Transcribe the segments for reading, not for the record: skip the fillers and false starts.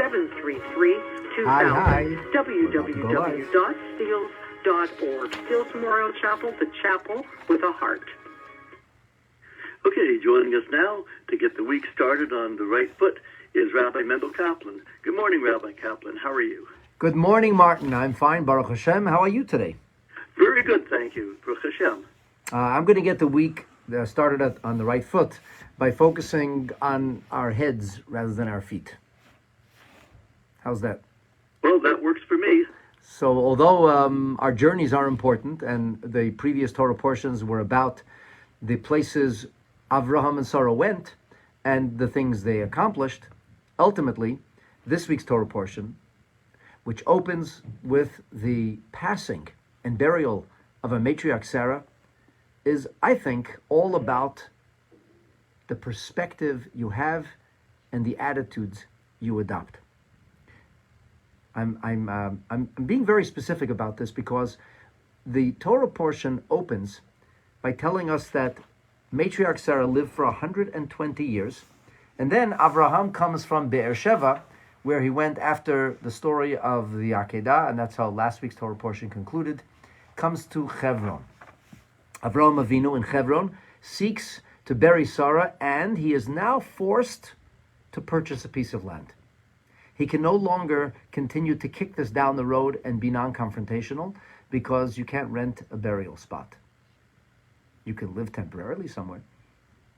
Hi. www.steels.org. Steels Memorial Chapel, the chapel with a heart. Okay, joining us now to get the week started on the right foot is Rabbi Mendel Kaplan. Good morning, Rabbi Kaplan. How are you? Good morning, Martin. I'm fine, Baruch Hashem. How are you today? Very good, thank you. Baruch Hashem. I'm going to get the week started on the right foot by focusing on our heads rather than our feet. How's that? Well, that works for me. So although our journeys are important, and the previous Torah portions were about the places Avraham and Sarah went and the things they accomplished, ultimately, this week's Torah portion, which opens with the passing and burial of a matriarch Sarah, is, I think, all about the perspective you have and the attitudes you adopt. I'm being very specific about this because the Torah portion opens by telling us that matriarch Sarah lived for 120 years, and then Avraham comes from Beersheba, where he went after the story of the Akedah, and that's how last week's Torah portion concluded, comes to Hebron. Avraham Avinu in Hebron seeks to bury Sarah, and he is now forced to purchase a piece of land. He can no longer continue to kick this down the road and be non-confrontational because you can't rent a burial spot. You can live temporarily somewhere,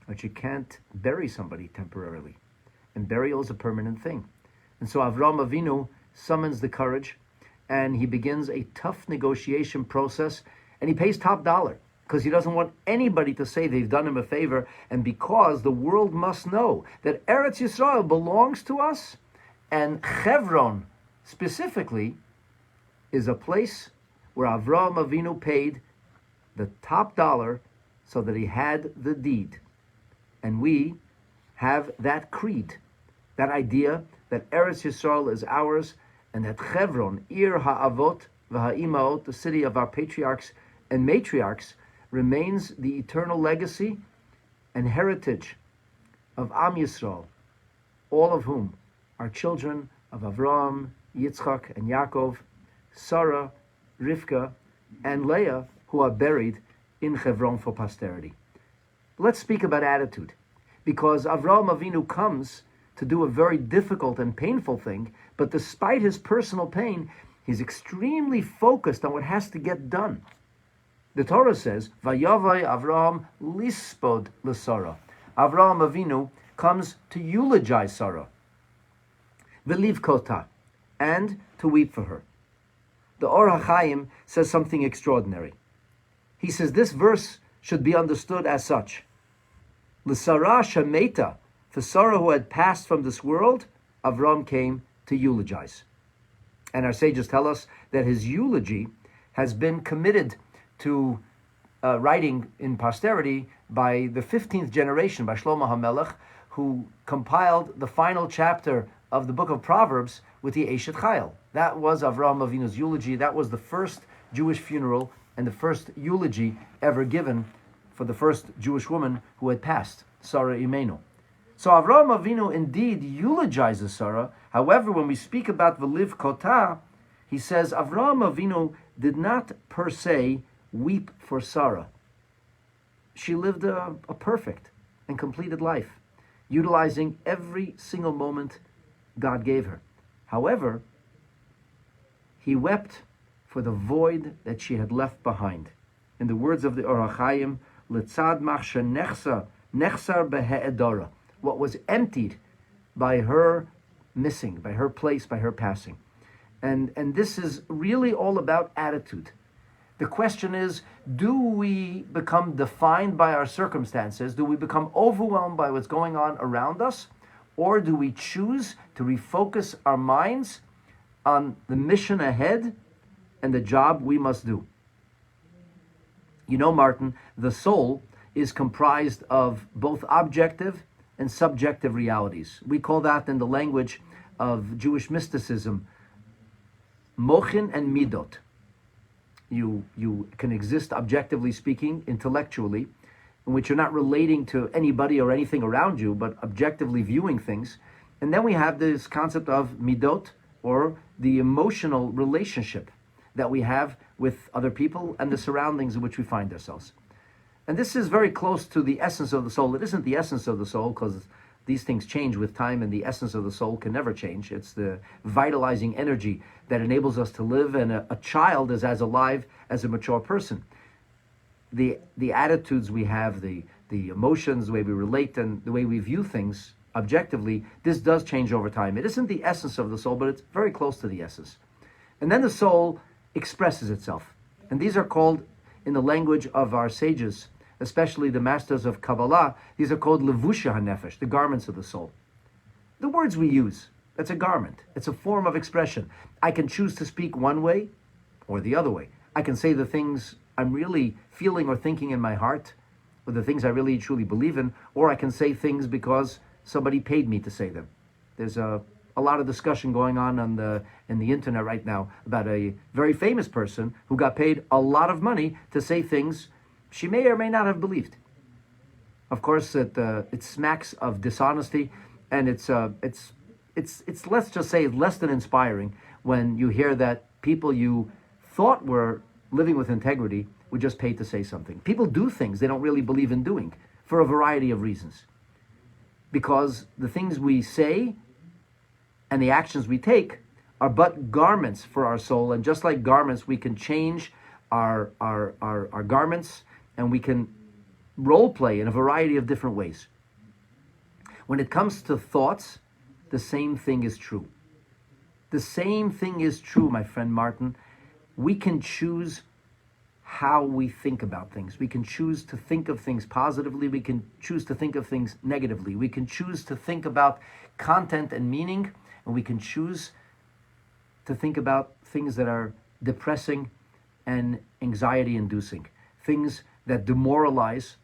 but you can't bury somebody temporarily. And burial is a permanent thing. And so Avraham Avinu summons the courage, and he begins a tough negotiation process, and he pays top dollar because he doesn't want anybody to say they've done him a favor, and because the world must know that Eretz Yisrael belongs to us, and Hebron specifically is a place where Avraham Avinu paid the top dollar so that he had the deed. And we have that creed, that idea that Eretz Yisrael is ours, and that Hebron, Ir Ha'avot v'Ha'imaot, the city of our patriarchs and matriarchs, remains the eternal legacy and heritage of Am Yisrael, all of whom are children of Avraham, Yitzchak, and Yaakov, Sarah, Rivka, and Leah, who are buried in Hebron for posterity. Let's speak about attitude, because Avraham Avinu comes to do a very difficult and painful thing, but despite his personal pain, he's extremely focused on what has to get done. The Torah says, Vayavai Avraham lispod l'Sarah. Avraham Avinu comes to eulogize Sarah, v'livkota, and to weep for her. The Or HaChaim says something extraordinary. He says this verse should be understood as such. L'Sarah shemeta, for Sarah who had passed from this world, Avram came to eulogize. And our sages tell us that his eulogy has been committed to writing in posterity by the 15th generation, by Shlomo HaMelech, who compiled the final chapter of the book of Proverbs with the Eshet Chayil. That was Avraham Avinu's eulogy. That was the first Jewish funeral and the first eulogy ever given for the first Jewish woman who had passed, Sarah Imenu. So Avraham Avinu indeed eulogizes Sarah. However, when we speak about V'liv Kota, he says Avraham Avinu did not per se weep for Sarah. She lived a perfect and completed life, utilizing every single moment God gave her. However, he wept for the void that she had left behind. In the words of the Or HaChaim, L'tzad machshe nechsar behe'edora, what was emptied by her missing, by her place, by her passing. And this is really all about attitude. The question is, do we become defined by our circumstances? Do we become overwhelmed by what's going on around us? Or do we choose to refocus our minds on the mission ahead and the job we must do? You know, Martin, the soul is comprised of both objective and subjective realities. We call that, in the language of Jewish mysticism, mochin and midot. You can exist objectively speaking, intellectually, in which you're not relating to anybody or anything around you, but objectively viewing things. And then we have this concept of midot, or the emotional relationship that we have with other people and the surroundings in which we find ourselves. And this is very close to the essence of the soul. It isn't the essence of the soul, because these things change with time, and the essence of the soul can never change. It's the vitalizing energy that enables us to live, and a child is as alive as a mature person. The attitudes we have, the emotions, the way we relate, and the way we view things objectively, this does change over time. It isn't the essence of the soul, but it's very close to the essence. And then the soul expresses itself. And these are called, in the language of our sages, especially the masters of Kabbalah, these are called levusha hanefesh, the garments of the soul. The words we use, that's a garment. It's a form of expression. I can choose to speak one way or the other way. I can say the things I'm really feeling or thinking in my heart, or the things I really truly believe in, or I can say things because somebody paid me to say them. There's a lot of discussion going on in the internet right now about a very famous person who got paid a lot of money to say things she may or may not have believed. Of course, it smacks of dishonesty, and it's let's just say less than inspiring when you hear that people you thought were living with integrity were just paid to say something. People do things they don't really believe in doing for a variety of reasons, because the things we say and the actions we take are but garments for our soul. And just like garments, we can change our garments, and we can role play in a variety of different ways. When it comes to thoughts, the same thing is true. The same thing is true, my friend Martin. We can choose how we think about things. We can choose to think of things positively. We can choose to think of things negatively. We can choose to think about content and meaning, and we can choose to think about things that are depressing and anxiety-inducing, things that demoralize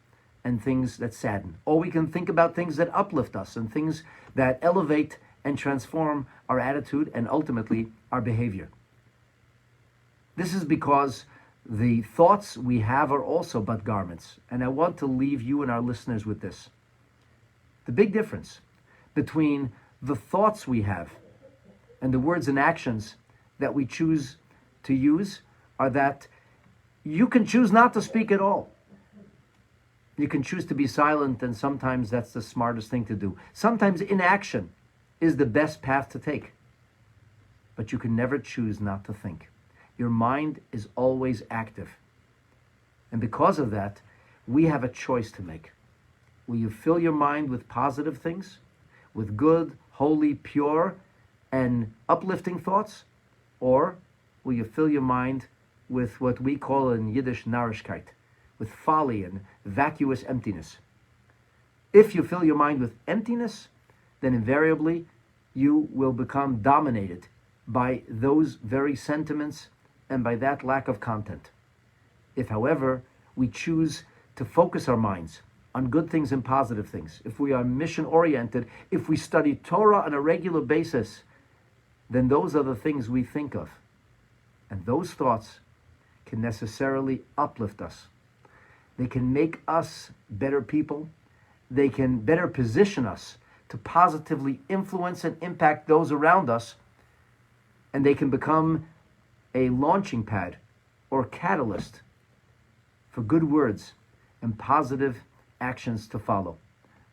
and things that sadden. Or we can think about things that uplift us and things that elevate and transform our attitude and ultimately our behavior. This is because the thoughts we have are also but garments. And I want to leave you and our listeners with this. The big difference between the thoughts we have and the words and actions that we choose to use are that you can choose not to speak at all. You can choose to be silent, and sometimes that's the smartest thing to do. Sometimes inaction is the best path to take. But you can never choose not to think. Your mind is always active. And because of that, we have a choice to make. Will you fill your mind with positive things, with good, holy, pure, and uplifting thoughts? Or will you fill your mind with what we call in Yiddish narishkeit, with folly and vacuous emptiness? If you fill your mind with emptiness, then invariably you will become dominated by those very sentiments and by that lack of content. If, however, we choose to focus our minds on good things and positive things, if we are mission-oriented, if we study Torah on a regular basis, then those are the things we think of. And those thoughts can necessarily uplift us. They can make us better people. They can better position us to positively influence and impact those around us. And they can become a launching pad or catalyst for good words and positive actions to follow.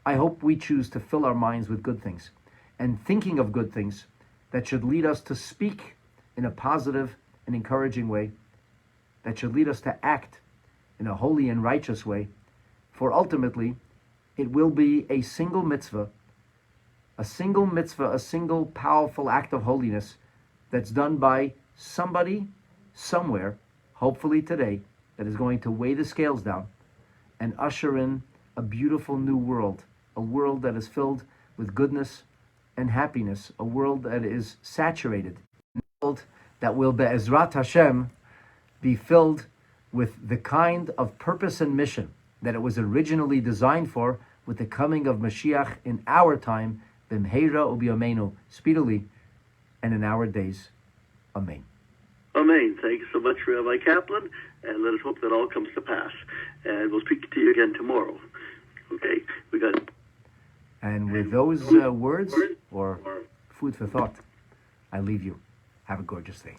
I hope we choose to fill our minds with good things and thinking of good things that should lead us to speak in a positive and encouraging way, that should lead us to act in a holy and righteous way, for ultimately it will be a single mitzvah, a single powerful act of holiness that's done by somebody, somewhere, hopefully today, that is going to weigh the scales down and usher in a beautiful new world, a world that is filled with goodness and happiness, a world that is saturated, a world that will, be'ezrat Hashem, be filled with the kind of purpose and mission that it was originally designed for, with the coming of Mashiach in our time, b'mheira u'b'yameinu, speedily, and in our days. Amen. Amen. Thank you so much, Rabbi Kaplan, and let us hope that all comes to pass. And we'll speak to you again tomorrow. Okay? We got And with those words or food for thought, I leave you. Have a gorgeous day.